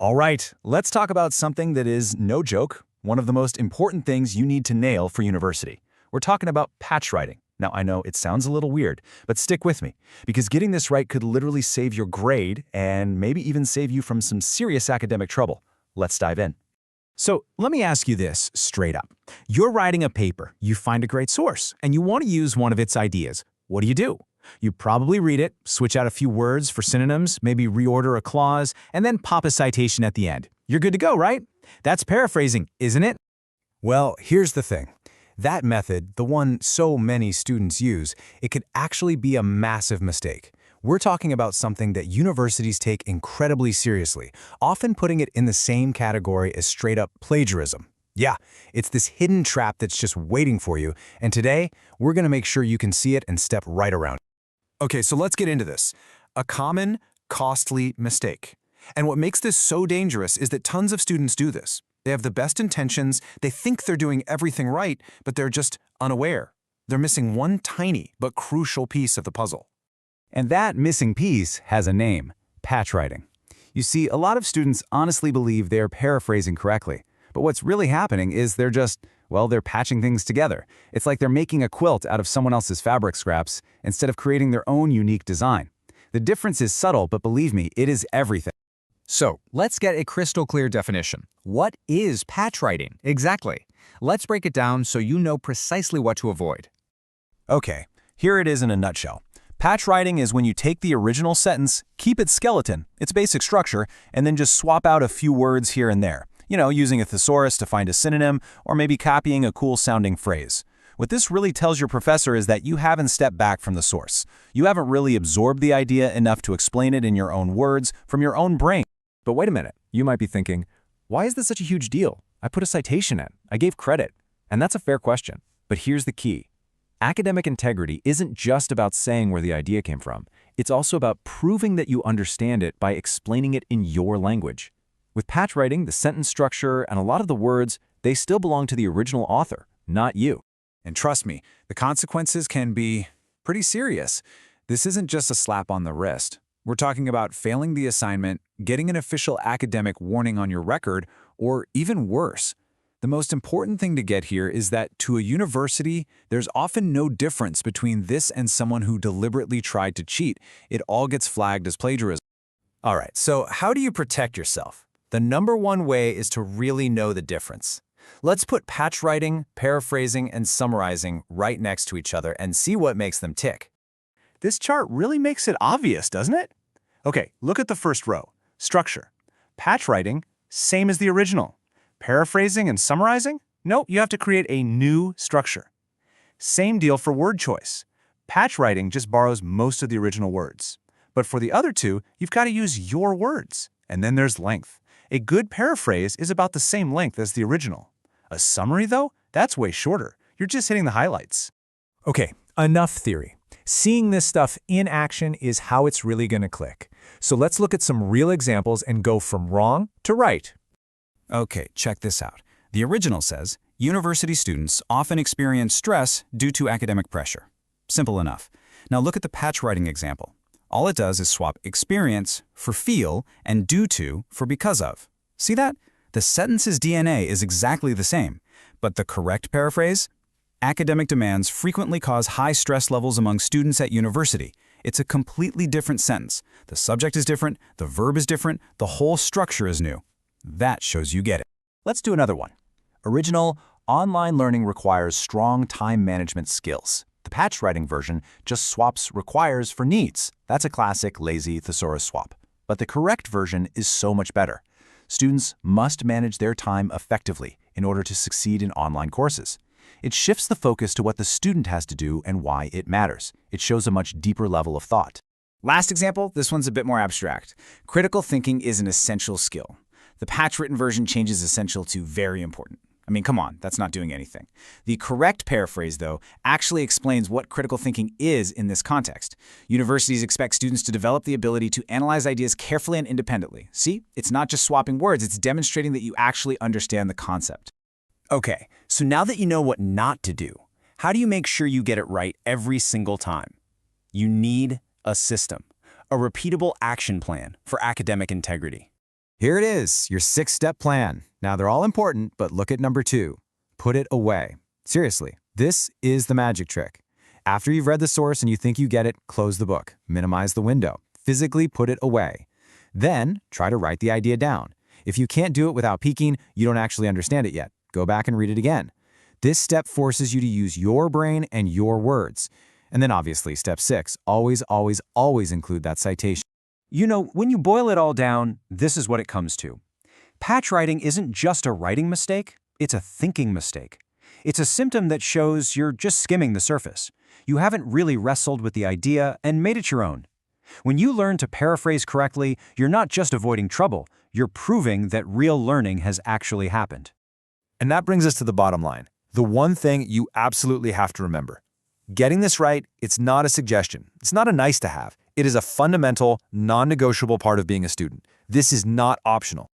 All right, let's talk about something that is, no joke, one of the most important things you need to nail for university. We're talking about patchwriting. Now, I know it sounds a little weird, but stick with me, because getting this right could literally save your grade and maybe even save you from some serious academic trouble. Let's dive in. So let me ask you this straight up. You're writing a paper, you find a great source, and you want to use one of its ideas. What do? You probably read it, switch out a few words for synonyms, maybe reorder a clause, and then pop a citation at the end. You're good to go, right? That's paraphrasing, isn't it? Well, here's the thing. That method, the one so many students use, it could actually be a massive mistake. We're talking about something that universities take incredibly seriously, often putting it in the same category as straight-up plagiarism. Yeah, it's this hidden trap that's just waiting for you, and today, we're going to make sure you can see it and step right around it. Okay, so let's get into this. A common, costly mistake. And what makes this so dangerous is that tons of students do this. They have the best intentions, they think they're doing everything right, but they're just unaware. They're missing one tiny but crucial piece of the puzzle. And that missing piece has a name: patchwriting. You see, a lot of students honestly believe they're paraphrasing correctly, but what's really happening is they're patching things together. It's like they're making a quilt out of someone else's fabric scraps instead of creating their own unique design. The difference is subtle, but believe me, it is everything. So, let's get a crystal clear definition. What is patchwriting exactly? Let's break it down so you know precisely what to avoid. Okay, here it is in a nutshell. Patchwriting is when you take the original sentence, keep its skeleton, its basic structure, and then just swap out a few words here and there. You know, using a thesaurus to find a synonym, or maybe copying a cool-sounding phrase. What this really tells your professor is that you haven't stepped back from the source. You haven't really absorbed the idea enough to explain it in your own words, from your own brain. But wait a minute, you might be thinking, why is this such a huge deal? I put a citation in, I gave credit. And that's a fair question. But here's the key. Academic integrity isn't just about saying where the idea came from. It's also about proving that you understand it by explaining it in your language. With patchwriting, the sentence structure and a lot of the words, they still belong to the original author, not you. And trust me, the consequences can be pretty serious. This isn't just a slap on the wrist. We're talking about failing the assignment, getting an official academic warning on your record, or even worse. The most important thing to get here is that to a university, there's often no difference between this and someone who deliberately tried to cheat. It all gets flagged as plagiarism. All right, so how do you protect yourself? The number one way is to really know the difference. Let's put patchwriting, paraphrasing, and summarizing right next to each other and see what makes them tick. This chart really makes it obvious, doesn't it? Okay, look at the first row. Structure. Patchwriting, same as the original. Paraphrasing and summarizing? Nope, you have to create a new structure. Same deal for word choice. Patchwriting just borrows most of the original words. But for the other two, you've got to use your words. And then there's length. A good paraphrase is about the same length as the original. A summary, though, that's way shorter. You're just hitting the highlights. Okay, enough theory. Seeing this stuff in action is how it's really going to click. So let's look at some real examples and go from wrong to right. Okay, check this out. The original says, university students often experience stress due to academic pressure. Simple enough. Now look at the patchwriting example. All it does is swap experience for feel and due to for because of. See that? The sentence's DNA is exactly the same, but the correct paraphrase? Academic demands frequently cause high stress levels among students at university. It's a completely different sentence. The subject is different, the verb is different, the whole structure is new. That shows you get it. Let's do another one. Original, online learning requires strong time management skills. The patchwriting version just swaps requires for needs. That's a classic lazy thesaurus swap. But the correct version is so much better. Students must manage their time effectively in order to succeed in online courses. It shifts the focus to what the student has to do and why it matters. It shows a much deeper level of thought. Last example, this one's a bit more abstract. Critical thinking is an essential skill. The patchwritten version changes essential to very important. I mean, come on, that's not doing anything. The correct paraphrase, though, actually explains what critical thinking is in this context. Universities expect students to develop the ability to analyze ideas carefully and independently. See, it's not just swapping words, it's demonstrating that you actually understand the concept. Okay, so now that you know what not to do, how do you make sure you get it right every single time? You need a system, a repeatable action plan for academic integrity. Here it is, your 6-step plan. Now they're all important, but look at number 2. Put it away. Seriously, this is the magic trick. After you've read the source and you think you get it, close the book, minimize the window, physically put it away. Then try to write the idea down. If you can't do it without peeking, you don't actually understand it yet. Go back and read it again. This step forces you to use your brain and your words. And then obviously, step 6, always, always, always include that citation. You know, when you boil it all down, this is what it comes to. Patchwriting isn't just a writing mistake, it's a thinking mistake. It's a symptom that shows you're just skimming the surface. You haven't really wrestled with the idea and made it your own. When you learn to paraphrase correctly, you're not just avoiding trouble, you're proving that real learning has actually happened. And that brings us to the bottom line. The one thing you absolutely have to remember. Getting this right, it's not a suggestion. It's not a nice to have. It is a fundamental, non-negotiable part of being a student. This is not optional.